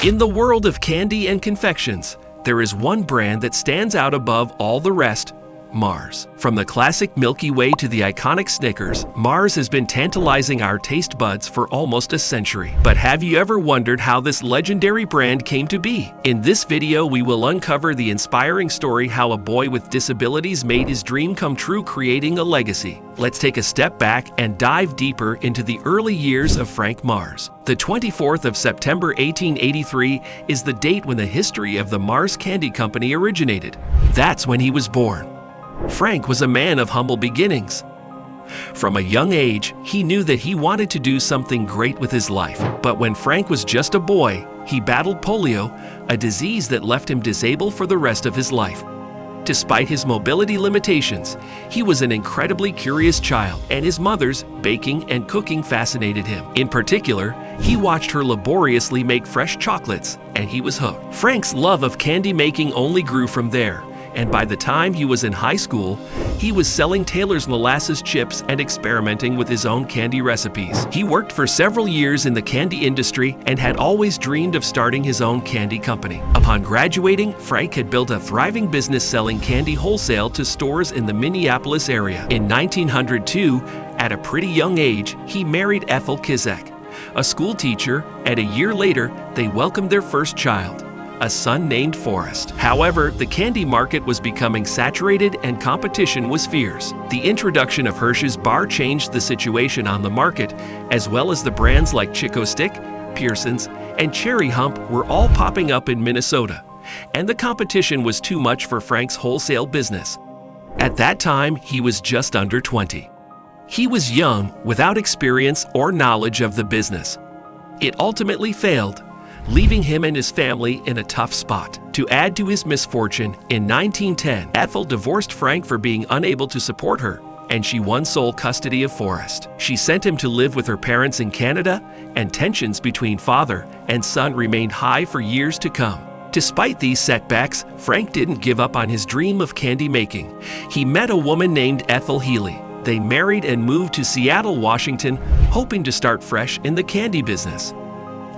In the world of candy and confections, there is one brand that stands out above all the rest: Mars. From the classic Milky Way to the iconic Snickers, Mars has been tantalizing our taste buds for almost a century. But have you ever wondered how this legendary brand came to be? In this video, we will uncover the inspiring story how a boy with disabilities made his dream come true, creating a legacy. Let's take a step back and dive deeper into the early years of Frank Mars. The 24th of September 1883 is the date when the history of the Mars Candy Company originated. That's when he was born. Frank was a man of humble beginnings. From a young age, he knew that he wanted to do something great with his life. But when Frank was just a boy, he battled polio, a disease that left him disabled for the rest of his life. Despite his mobility limitations, he was an incredibly curious child, and his mother's baking and cooking fascinated him. In particular, he watched her laboriously make fresh chocolates, and he was hooked. Frank's love of candy making only grew from there. And by the time he was in high school, he was selling Taylor's molasses chips and experimenting with his own candy recipes. He worked for several years in the candy industry and had always dreamed of starting his own candy company. Upon graduating, Frank had built a thriving business selling candy wholesale to stores in the Minneapolis area. In 1902, at a pretty young age, he married Ethel Kizek, a school teacher, and a year later, they welcomed their first child, a son named Forrest. However, the candy market was becoming saturated and competition was fierce. The introduction of Hershey's bar changed the situation on the market, as well as the brands like Chico Stick, Pearson's, and Cherry Hump were all popping up in Minnesota, and the competition was too much for Frank's wholesale business. At that time, he was just under 20. He was young, without experience or knowledge of the business. It ultimately failed, leaving him and his family in a tough spot. To add to his misfortune, in 1910, Ethel divorced Frank for being unable to support her, and she won sole custody of Forrest. She sent him to live with her parents in Canada, and tensions between father and son remained high for years to come. Despite these setbacks, Frank didn't give up on his dream of candy making. He met a woman named Ethel Healy. They married and moved to Seattle, Washington, hoping to start fresh in the candy business.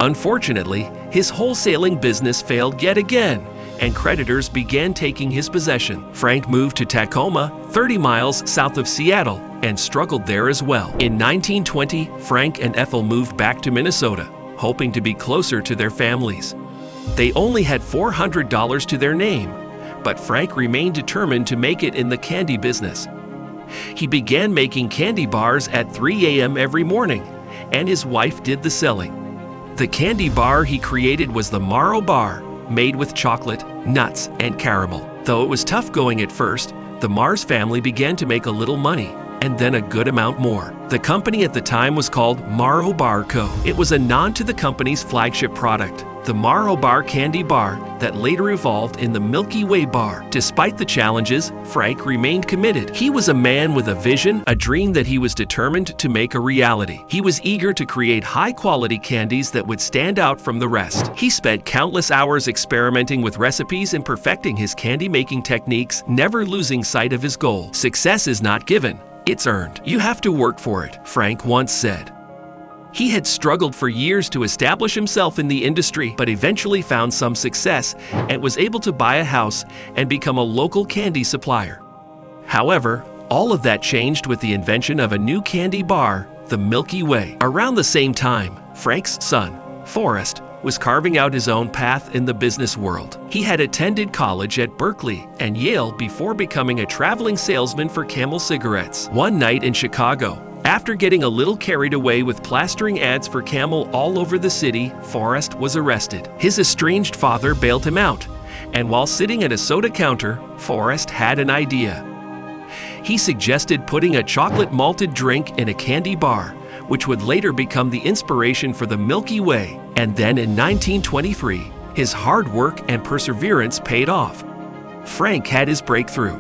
Unfortunately, his wholesaling business failed yet again, and creditors began taking his possession. Frank moved to Tacoma, 30 miles south of Seattle, and struggled there as well. In 1920, Frank and Ethel moved back to Minnesota, hoping to be closer to their families. They only had $400 to their name, but Frank remained determined to make it in the candy business. He began making candy bars at 3 a.m. every morning, and his wife did the selling. The candy bar he created was the Morrow Bar, made with chocolate, nuts, and caramel. Though it was tough going at first, the Mars family began to make a little money, and then a good amount more. The company at the time was called Morrow Bar Co. It was a nod to the company's flagship product, the Morrow Bar candy bar that later evolved in the Milky Way bar. Despite the challenges, Frank remained committed. He was a man with a vision, a dream that he was determined to make a reality. He was eager to create high-quality candies that would stand out from the rest. He spent countless hours experimenting with recipes and perfecting his candy-making techniques, never losing sight of his goal. Success is not given, it's earned. You have to work for it, Frank once said. He had struggled for years to establish himself in the industry, but eventually found some success and was able to buy a house and become a local candy supplier. However, all of that changed with the invention of a new candy bar, the Milky Way. Around the same time, Frank's son, Forrest, was carving out his own path in the business world. He had attended college at Berkeley and Yale before becoming a traveling salesman for Camel cigarettes. One night in Chicago, after getting a little carried away with plastering ads for Camel all over the city, Forrest was arrested. His estranged father bailed him out, and while sitting at a soda counter, Forrest had an idea. He suggested putting a chocolate malted drink in a candy bar, which would later become the inspiration for the Milky Way. And then in 1923, his hard work and perseverance paid off. Frank had his breakthrough.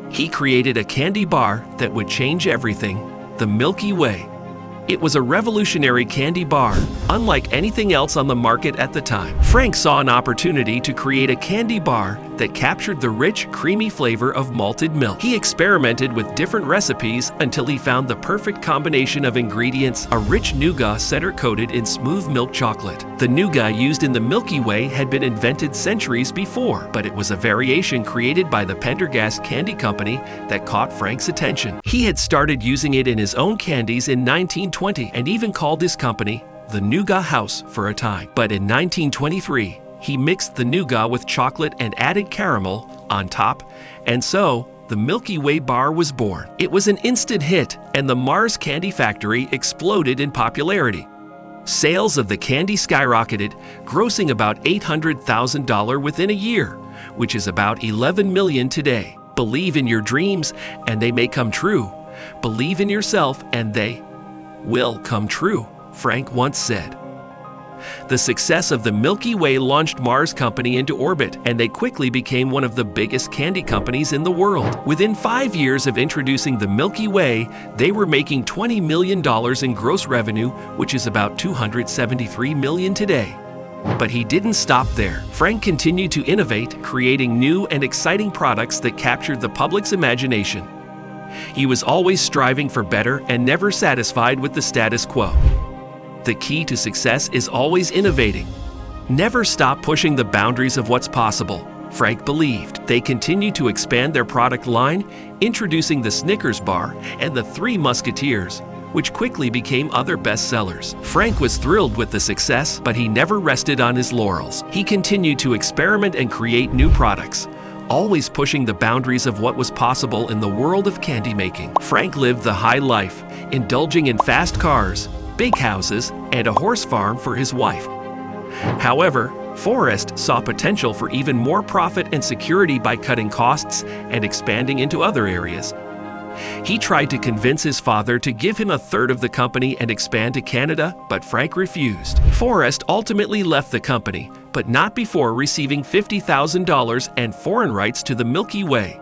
He created a candy bar that would change everything, the Milky Way. It was a revolutionary candy bar, unlike anything else on the market at the time. Frank saw an opportunity to create a candy bar that captured the rich, creamy flavor of malted milk. He experimented with different recipes until he found the perfect combination of ingredients: a rich nougat center-coated in smooth milk chocolate. The nougat used in the Milky Way had been invented centuries before, but it was a variation created by the Pendergast Candy Company that caught Frank's attention. He had started using it in his own candies in 1920 and even called his company the Nougat House for a time. But in 1923, he mixed the nougat with chocolate and added caramel on top, and so the Milky Way bar was born. It was an instant hit, and the Mars Candy Factory exploded in popularity. Sales of the candy skyrocketed, grossing about $800,000 within a year, which is about $11 million today. Believe in your dreams, and they may come true. Believe in yourself, and they will come true, Frank once said. The success of the Milky Way launched Mars Company into orbit, and they quickly became one of the biggest candy companies in the world. Within 5 years of introducing the Milky Way, they were making $20 million in gross revenue, which is about $273 million today. But he didn't stop there. Frank continued to innovate, creating new and exciting products that captured the public's imagination. He was always striving for better and never satisfied with the status quo. The key to success is always innovating. Never stop pushing the boundaries of what's possible, Frank believed. They continued to expand their product line, introducing the Snickers bar and the Three Musketeers, which quickly became other bestsellers. Frank was thrilled with the success, but he never rested on his laurels. He continued to experiment and create new products, always pushing the boundaries of what was possible in the world of candy making. Frank lived the high life, indulging in fast cars, big houses, and a horse farm for his wife. However, Forrest saw potential for even more profit and security by cutting costs and expanding into other areas. He tried to convince his father to give him a third of the company and expand to Canada, but Frank refused. Forrest ultimately left the company, but not before receiving $50,000 and foreign rights to the Milky Way.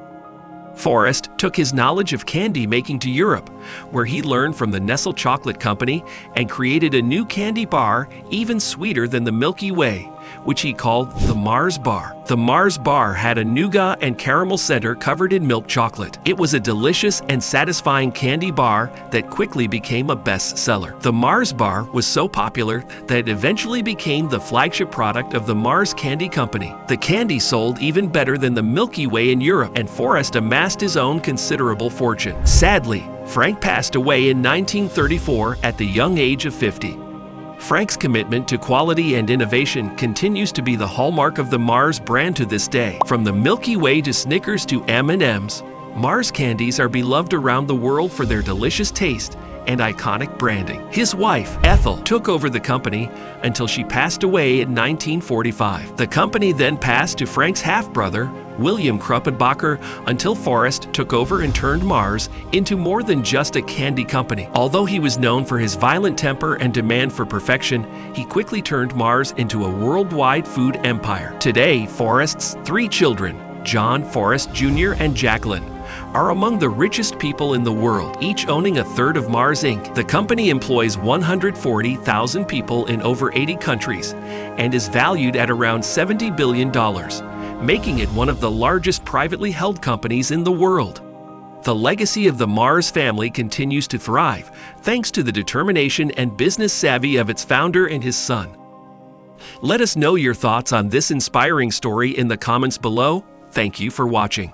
Forrest took his knowledge of candy making to Europe, where he learned from the Nestle Chocolate Company and created a new candy bar even sweeter than the Milky Way, which he called the Mars Bar. The Mars Bar had a nougat and caramel center covered in milk chocolate. It was a delicious and satisfying candy bar that quickly became a bestseller. The Mars Bar was so popular that it eventually became the flagship product of the Mars Candy Company. The candy sold even better than the Milky Way in Europe, and Forrest amassed his own considerable fortune. Sadly, Frank passed away in 1934 at the young age of 50. Frank's commitment to quality and innovation continues to be the hallmark of the Mars brand to this day. From the Milky Way to Snickers to M&Ms, Mars candies are beloved around the world for their delicious taste and iconic branding. His wife, Ethel, took over the company until she passed away in 1945. The company then passed to Frank's half-brother, William Kruppenbacher, until Forrest took over and turned Mars into more than just a candy company. Although he was known for his violent temper and demand for perfection, he quickly turned Mars into a worldwide food empire. Today, Forrest's 3 children, John, Forrest Jr., and Jacqueline, are among the richest people in the world, each owning a third of Mars Inc. The company employs 140,000 people in over 80 countries and is valued at around $70 billion, making it one of the largest privately held companies in the world. The legacy of the Mars family continues to thrive thanks to the determination and business savvy of its founder and his son. Let us know your thoughts on this inspiring story in the comments below. Thank you for watching.